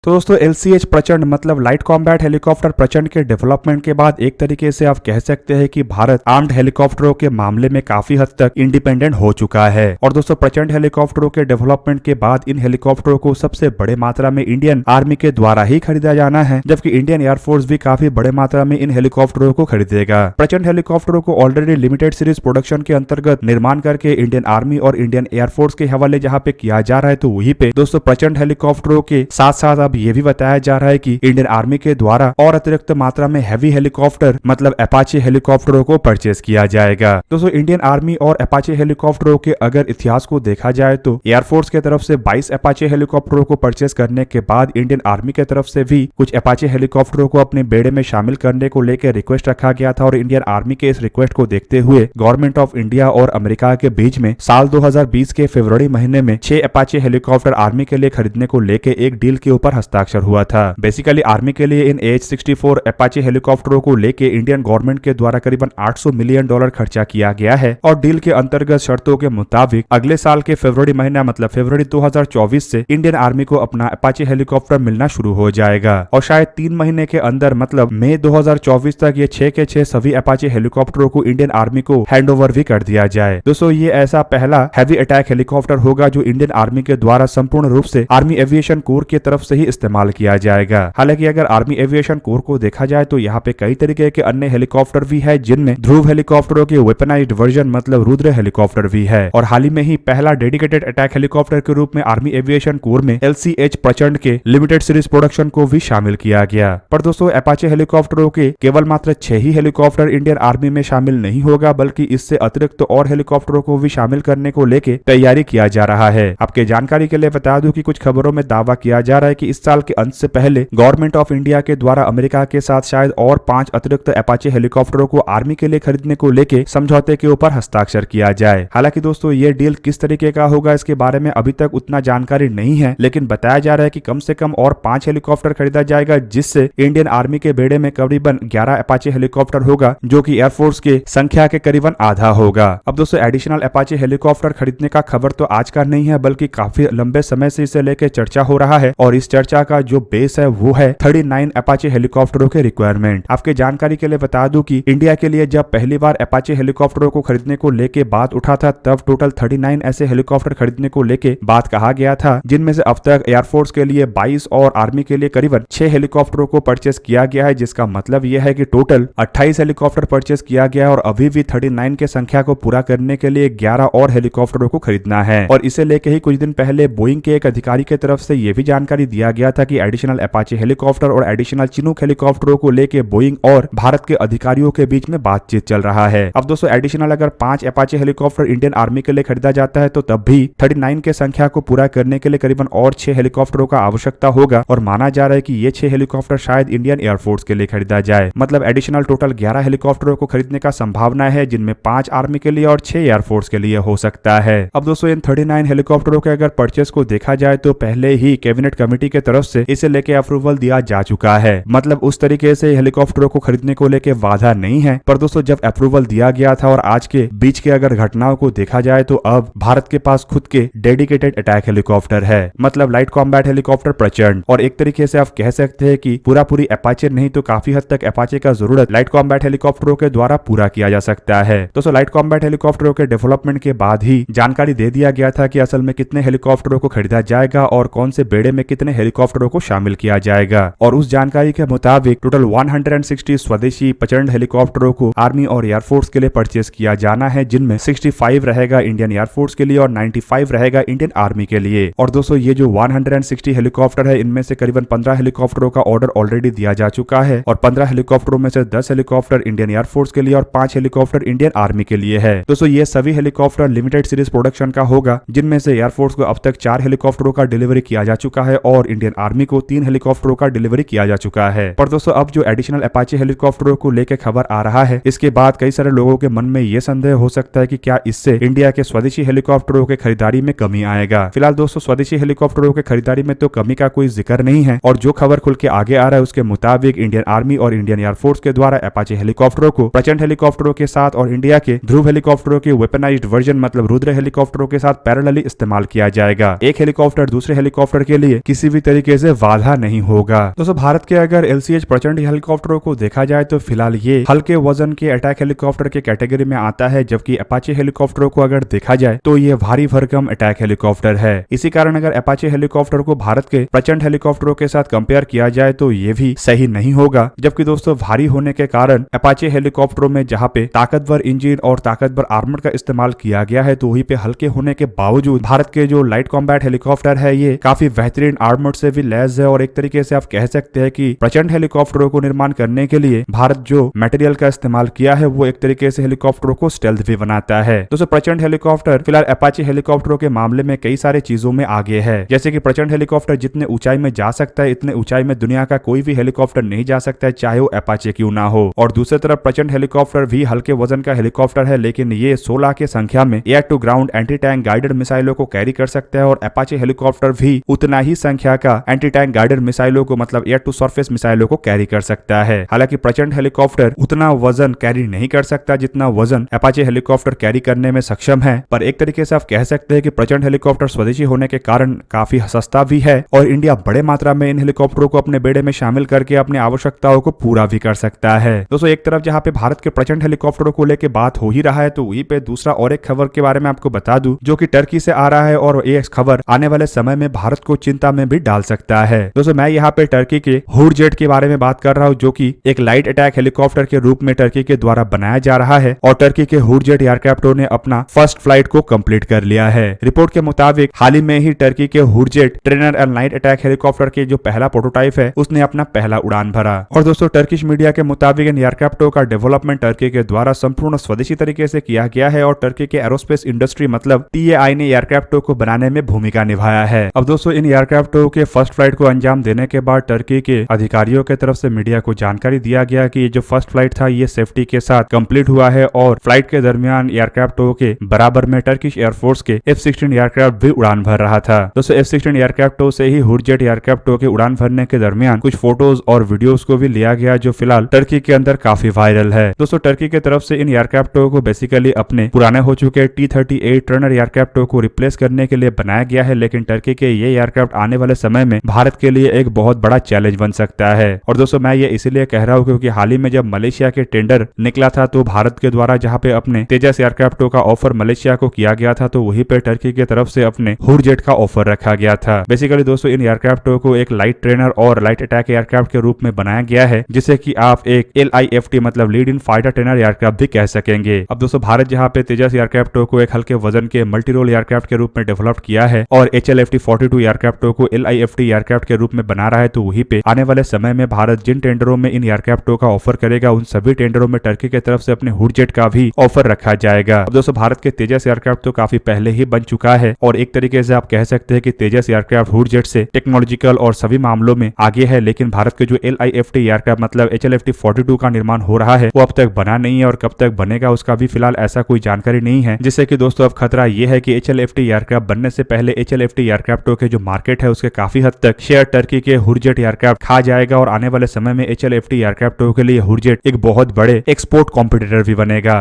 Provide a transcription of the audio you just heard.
तो दोस्तों LCH प्रचंड मतलब लाइट कॉम्बैट हेलीकॉप्टर प्रचंड के डेवलपमेंट के बाद एक तरीके से आप कह सकते हैं कि भारत आर्म्ड हेलीकॉप्टरों के मामले में काफी हद तक इंडिपेंडेंट हो चुका है। और दोस्तों प्रचंड हेलीकॉप्टरों के डेवलपमेंट के बाद इन हेलीकॉप्टरों को सबसे बड़े मात्रा में इंडियन आर्मी के द्वारा ही खरीदा जाना है, जबकि इंडियन एयरफोर्स भी काफी बड़े मात्रा में इन हेलीकॉप्टरों को खरीदेगा। प्रचंड हेलीकॉप्टरों को ऑलरेडी लिमिटेड सीरीज प्रोडक्शन के अंतर्गत निर्माण करके इंडियन आर्मी और इंडियन एयरफोर्स के हवाले जहाँ पे किया जा रहा है, तो वहीं पे दोस्तों प्रचंड हेलीकॉप्टरों के साथ साथ अब ये भी बताया जा रहा है कि इंडियन आर्मी के द्वारा और अतिरिक्त मात्रा में हैवी हेलीकॉप्टर मतलब अपाचे हेलीकॉप्टरों को परचेज किया जाएगा। दोस्तों इंडियन आर्मी और अपाचे हेलीकॉप्टरों के अगर इतिहास को देखा जाए तो एयरफोर्स के तरफ से 22 अपाचे हेलीकॉप्टरों को परचेज करने के बाद इंडियन आर्मी के तरफ से भी कुछ अपाचे हेलीकॉप्टरों को अपने बेड़े में शामिल करने को लेकर रिक्वेस्ट रखा गया था। और इंडियन आर्मी के इस रिक्वेस्ट को देखते हुए गवर्नमेंट ऑफ इंडिया और अमेरिका के बीच में साल 2020 के फरवरी महीने में 6 अपाचे हेलीकॉप्टर आर्मी के लिए खरीदने को लेकर एक डील के ऊपर हस्ताक्षर हुआ था। बेसिकली आर्मी के लिए इन AH-64 अपाचे हेलीकॉप्टरों को लेके इंडियन गवर्नमेंट के द्वारा करीबन $800 मिलियन खर्चा किया गया है। और डील के अंतर्गत शर्तों के मुताबिक अगले साल के फरवरी महीना मतलब फरवरी 2024 से इंडियन आर्मी को अपना अपाचे हेलीकॉप्टर मिलना शुरू हो जाएगा। और शायद 3 महीने के अंदर मतलब मई 2024 तक ये 6 के 6 सभी अपाचे हेलीकॉप्टरों को इंडियन आर्मी को हैंडओवर भी कर दिया जाए। दोस्तों ये ऐसा पहला हैवी अटैक हेलीकॉप्टर होगा जो इंडियन आर्मी के द्वारा संपूर्ण रूप से आर्मी एविएशन कोर की तरफ से ही इस्तेमाल किया जाएगा। हालांकि अगर आर्मी एविएशन कोर को देखा जाए तो यहाँ पे कई तरीके के अन्य हेलीकॉप्टर भी है, जिनमें ध्रुव हेलीकॉप्टरों के वेपनाइज्ड वर्जन मतलब रुद्र हेलीकॉप्टर भी है। और हाल ही में ही पहला डेडिकेटेड अटैक हेलीकॉप्टर के रूप में आर्मी एविएशन कोर में LCH प्रचंड के लिमिटेड सीरीज प्रोडक्शन को भी शामिल किया गया। पर दोस्तों अपाचे हेलीकॉप्टरों के केवल मात्र 6 ही हेलीकॉप्टर इंडियन आर्मी में शामिल नहीं होगा, बल्कि इससे अतिरिक्त और हेलीकॉप्टरों को भी शामिल करने को लेकर तैयारी किया जा रहा है। आपके जानकारी के लिए बता दूं कि कुछ खबरों में दावा किया जा रहा है कि इस साल के अंत से पहले गवर्नमेंट ऑफ इंडिया के द्वारा अमेरिका के साथ शायद और 5 अतिरिक्त अपाचे हेलीकॉप्टरों को आर्मी के लिए खरीदने को लेके समझौते के ऊपर हस्ताक्षर किया जाए। हालांकि दोस्तों ये डील किस तरीके का होगा इसके बारे में अभी तक उतना जानकारी नहीं है, लेकिन बताया जा रहा है कि कम से कम और 5 हेलीकॉप्टर खरीदा जाएगा, जिससे इंडियन आर्मी के बेड़े में करीबन 11 अपाचे हेलीकॉप्टर होगा, जो कि एयरफोर्स के संख्या के करीबन आधा होगा। अब दोस्तों एडिशनल अपाचे हेलीकॉप्टर खरीदने का खबर तो आज का नहीं है, बल्कि काफी लंबे समय से इसे लेकर चर्चा हो रहा है। और इस चर्चा का जो बेस है वो है 39 अपाचे हेलीकॉप्टरों के रिक्वायरमेंट। आपके जानकारी के लिए बता दूं कि इंडिया के लिए जब पहली बार अपाचे हेलीकॉप्टरों को खरीदने को लेके बात उठा था, तब टोटल 39 ऐसे हेलीकॉप्टर खरीदने को लेके बात कहा गया था, जिनमें से अब तक एयरफोर्स के लिए 22 और आर्मी के लिए करीबन 6 हेलीकॉप्टरों को परचेस किया गया है। जिसका मतलब यह है कि टोटल 28 हेलीकॉप्टर परचेस किया गया है और अभी भी 39 के संख्या को पूरा करने के लिए 11 और हेलीकॉप्टरों को खरीदना है। और इसे लेके ही कुछ दिन पहले बोइंग के एक अधिकारी की तरफ से यह भी जानकारी दिया गया था कि एडिशनल अपाचे हेलीकॉप्टर और एडिशनल चिनूक हेलीकॉप्टरों को लेके बोइंग और भारत के अधिकारियों के बीच में बातचीत चल रहा है। अब दोस्तों एडिशनल अगर 5 अपाचे हेलीकॉप्टर इंडियन आर्मी के लिए खरीदा जाता है, तो तब भी 39 के संख्या को पूरा करने के लिए करीबन और 6 हेलीकॉप्टरों का आवश्यकता होगा। और माना जा रहा है कि ये 6 हेलीकॉप्टर शायद इंडियन एयरफोर्स के लिए खरीदा जाए। मतलब एडिशनल टोटल 11 हेलीकॉप्टरों को खरीदने का संभावना है, जिनमें 5 आर्मी के लिए और 6 एयरफोर्स के लिए हो सकता है। अब दोस्तों इन 39 हेलीकॉप्टरों के अगर परचेस को देखा जाए तो पहले ही कैबिनेट कमेटी की तरफ से इसे लेके अप्रूवल दिया जा चुका है। मतलब उस तरीके से हेलीकॉप्टरों को खरीदने को लेके वादा नहीं है। पर दोस्तों जब अप्रूवल दिया गया था और आज के बीच के अगर घटनाओं को देखा जाए तो अब भारत के पास खुद के डेडिकेटेड अटैक हेलीकॉप्टर है, मतलब लाइट कॉम्बैट हेलीकॉप्टर प्रचंड। और एक तरीके से आप कह सकते हैं कि पूरी अपाचे नहीं तो काफी हद तक अपाचे का जरूरत लाइट कॉम्बैट हेलीकॉप्टरों के द्वारा पूरा किया जा सकता है। दोस्तों लाइट कॉम्बैट हेलीकॉप्टरों के डेवलपमेंट के बाद ही जानकारी दे दिया गया था कि असल में कितने हेलीकॉप्टरों को खरीदा जाएगा और कौन से बेड़े में कितने हेलीकॉप्टरों को शामिल किया जाएगा। और उस जानकारी के मुताबिक टोटल 160 स्वदेशी प्रचंड हेलीकॉप्टरों को आर्मी और एयरफोर्स के लिए परचेस किया जाना है, जिनमें 65 रहेगा इंडियन एयरफोर्स के लिए और 95 रहेगा इंडियन आर्मी के लिए। और दोस्तों ये जो 160 हेलीकॉप्टर है, इनमें से करीबन 15 हेलीकॉप्टरों का ऑर्डर ऑलरेडी दिया जा चुका है। और 15 हेलीकॉप्टरों में से 10 हेलीकॉप्टर इंडियन एयरफोर्स के लिए और 5 हेलीकॉप्टर इंडियन आर्मी के लिए है। दोस्तों ये सभी हेलीकॉप्टर लिमिटेड सीरीज प्रोडक्शन का होगा, जिनमें से एयरफोर्स को अब तक 4 हेलीकॉप्टरों का डिलीवरी किया जा चुका है और इंडियन आर्मी को 3 हेलीकॉप्टरों का डिलीवरी किया जा चुका है। पर दोस्तों अब जो एडिशनल अपाचे हेलीकॉप्टरों को लेकर खबर आ रहा है, इसके बाद कई सारे लोगों के मन में यह संदेह हो सकता है कि क्या इससे इंडिया के स्वदेशी हेलीकॉप्टरों के खरीदारी में कमी आएगा। फिलहाल दोस्तों स्वदेशी हेलीकॉप्टरों के खरीदारी में तो कमी का कोई जिक्र नहीं है। और जो खबर खुल के आगे आ रहा है उसके मुताबिक इंडियन आर्मी और इंडियन एयरफोर्स के द्वारा अपाचे हेलीकॉप्टरों को प्रचंड हेलीकॉप्टरों के साथ और इंडिया के ध्रुव हेलीकॉप्टरों के वेपनाइज्ड वर्जन मतलब रुद्र हेलीकॉप्टरों के साथ पैरेलली इस्तेमाल किया जाएगा। एक हेलीकॉप्टर दूसरे हेलीकॉप्टर के लिए किसी भी तरीके से बाधा नहीं होगा। दोस्तों भारत के अगर LCH प्रचंड हेलीकॉप्टरों को देखा जाए तो फिलहाल ये हल्के वजन के अटैक हेलीकॉप्टर के कैटेगरी में आता है, जबकि अपाचे हेलीकॉप्टरों को अगर देखा जाए तो ये भारी भरकम अटैक हेलीकॉप्टर है। इसी कारण अगर अपाचे हेलीकॉप्टर को भारत के प्रचंड हेलीकॉप्टरों के साथ कंपेयर किया जाए तो ये भी सही नहीं होगा। जबकि दोस्तों भारी होने के कारण अपाचे हेलीकॉप्टरों में जहाँ पे ताकतवर इंजन और ताकतवर आर्मर का इस्तेमाल किया गया है, तो वहीं पे हल्के होने के बावजूद भारत के जो लाइट कॉम्बैट हेलीकॉप्टर है ये काफी बेहतरीन आर्मर से भी लैस है। और एक तरीके से आप कह सकते हैं कि प्रचंड हेलीकॉप्टरों को निर्माण करने के लिए भारत जो मटेरियल का इस्तेमाल किया है वो एक तरीके से हेलीकॉप्टरों को स्टेल्थ भी बनाता है। दोस्तों प्रचंड हेलीकॉप्टर फिलहाल अपाचे हेलीकॉप्टरों के मामले में कई सारे चीजों में आगे है। जैसे कि प्रचंड हेलीकॉप्टर जितने ऊंचाई में जा सकता है, इतने ऊंचाई में दुनिया का कोई भी हेलीकॉप्टर नहीं जा सकता है, चाहे वो अपाचे क्यों ना हो। और दूसरी तरफ प्रचंड हेलीकॉप्टर भी हल्के वजन का हेलीकॉप्टर है, लेकिन ये 16 की संख्या में air to ground anti tank guided मिसाइलों को कैरी कर सकता है। और अपाचे हेलीकॉप्टर भी उतना ही संख्या का एंटी टैंक गाइडेड मिसाइलों को मतलब एयर टू सरफेस मिसाइलों को कैरी कर सकता है। हालांकि प्रचंड हेलीकॉप्टर उतना वजन कैरी नहीं कर सकता जितना वजन अपाचे हेलीकॉप्टर कैरी करने में सक्षम है। पर एक तरीके से आप कह सकते हैं कि प्रचंड हेलीकॉप्टर स्वदेशी होने के कारण काफी सस्ता भी है और इंडिया बड़े मात्रा में इन हेलीकॉप्टरों को अपने बेड़े में शामिल करके अपनी आवश्यकताओं को पूरा भी कर सकता है। दोस्तों एक तरफ जहाँ पे भारत के प्रचंड हेलीकॉप्टरों को लेकर बात हो ही रहा है, तो वहीं पे दूसरा और एक खबर के बारे में आपको बता दूं जो कि टर्की से आ रहा है और ये खबर आने वाले समय में भारत को चिंता में भी डाल सकता है। दोस्तों मैं यहाँ पे टर्की के हुरजेट के बारे में बात कर रहा हूँ, जो कि एक लाइट अटैक हेलीकॉप्टर के रूप में टर्की के द्वारा बनाया जा रहा है। और टर्की के हुरजेट एयरक्राफ्टों ने अपना फर्स्ट फ्लाइट को कंप्लीट कर लिया है। रिपोर्ट के मुताबिक हाल ही में ही टर्की के Hurjet trainer and light attack helicopter के जो पहला प्रोटोटाइप है उसने अपना पहला उड़ान भरा। और दोस्तों टर्किश मीडिया के मुताबिक इन एयरक्राफ्टों का डेवलपमेंट टर्की के द्वारा संपूर्ण स्वदेशी तरीके से किया गया है और टर्की के एरोस्पेस इंडस्ट्री मतलब TAI ने एयरक्राफ्टों को बनाने में भूमिका निभाया है। अब दोस्तों इन एयरक्राफ्टों के फर्स्ट फ्लाइट को अंजाम देने के बाद टर्की के अधिकारियों के तरफ से मीडिया को जानकारी दिया गया कि ये जो फर्स्ट फ्लाइट था ये सेफ्टी के साथ कंप्लीट हुआ है और फ्लाइट के दरमियान एयरक्राफ्टों के बराबर में टर्किश एयरफोर्स के F-16 एयरक्राफ्ट भी उड़ान भर रहा था। दोस्तों F-16 एयरक्राफ्टों से ही हुरजेट एयरक्राफ्टों के उड़ान भरने के दरमियान कुछ फोटोज और वीडियोस को भी लिया गया जो फिलहाल टर्की के अंदर काफी वायरल है। दोस्तों टर्की की तरफ से इन एयरक्राफ्टों को बेसिकली अपने पुराने हो चुके T-38 ट्रेनर एयरक्राफ्टों को रिप्लेस करने के लिए बनाया गया है, लेकिन टर्की के ये एयरक्राफ्ट आने वाले समय में भारत के लिए एक बहुत बड़ा चैलेंज बन सकता है। और दोस्तों मैं ये इसीलिए कह रहा हूँ क्योंकि हाल ही में जब मलेशिया के टेंडर निकला था तो भारत के द्वारा जहाँ पे अपने तेजस एयरक्राफ्टों का ऑफर मलेशिया को किया गया था, तो वहीं पे टर्की की तरफ से अपने हुरजेट का ऑफर रखा गया था। बेसिकली दोस्तों इन एयरक्राफ्टों को एक लाइट ट्रेनर और लाइट अटैक एयरक्राफ्ट के रूप में बनाया गया है, जिसे कि आप एक LIFT मतलब lead in fighter trainer aircraft भी कह सकेंगे। अब दोस्तों भारत जहाँ पे तेजस एयरक्राफ्टों को एक हल्के वजन के मल्टी रोल एयरक्राफ्ट के रूप में डेवलप किया है और HLFT-42 एयरक्राफ्टों को LIFT एयरक्राफ्ट के रूप में बना रहा है, तो वहीं पे आने वाले समय में भारत जिन टेंडरों में इन एयरक्राफ्टों का ऑफर करेगा उन सभी टेंडरों में टर्की की तरफ से अपने हुरजेट का भी ऑफर रखा जाएगा। अब दोस्तों भारत के तेजस एयरक्राफ्ट तो काफी पहले ही बन चुका है और एक तरीके से आप कह सकते हैं कि तेजस एयरक्राफ्ट हुरजेट से टेक्नोलॉजिकल और सभी मामलों में आगे है, लेकिन भारत के जो LIFT एयरक्राफ्ट मतलब HLFT-42 का निर्माण हो रहा है वो अब तक बना नहीं है और कब तक बनेगा उसका भी फिलहाल ऐसा कोई जानकारी नहीं है, जिससे कि दोस्तों अब खतरा ये है कि HLFT एयरक्राफ्ट बनने से पहले HLFT एयरक्राफ्टों के जो मार्केट है उसके काफी हद तक शेयर टर्की के हुरजेट एयरक्राफ्ट खा जाएगा और आने वाले समय में HLFT एयरक्राफ्टों के लिए हुरजेट एक बहुत बड़े एक्सपोर्ट कॉम्पिटिटर भी बनेगा।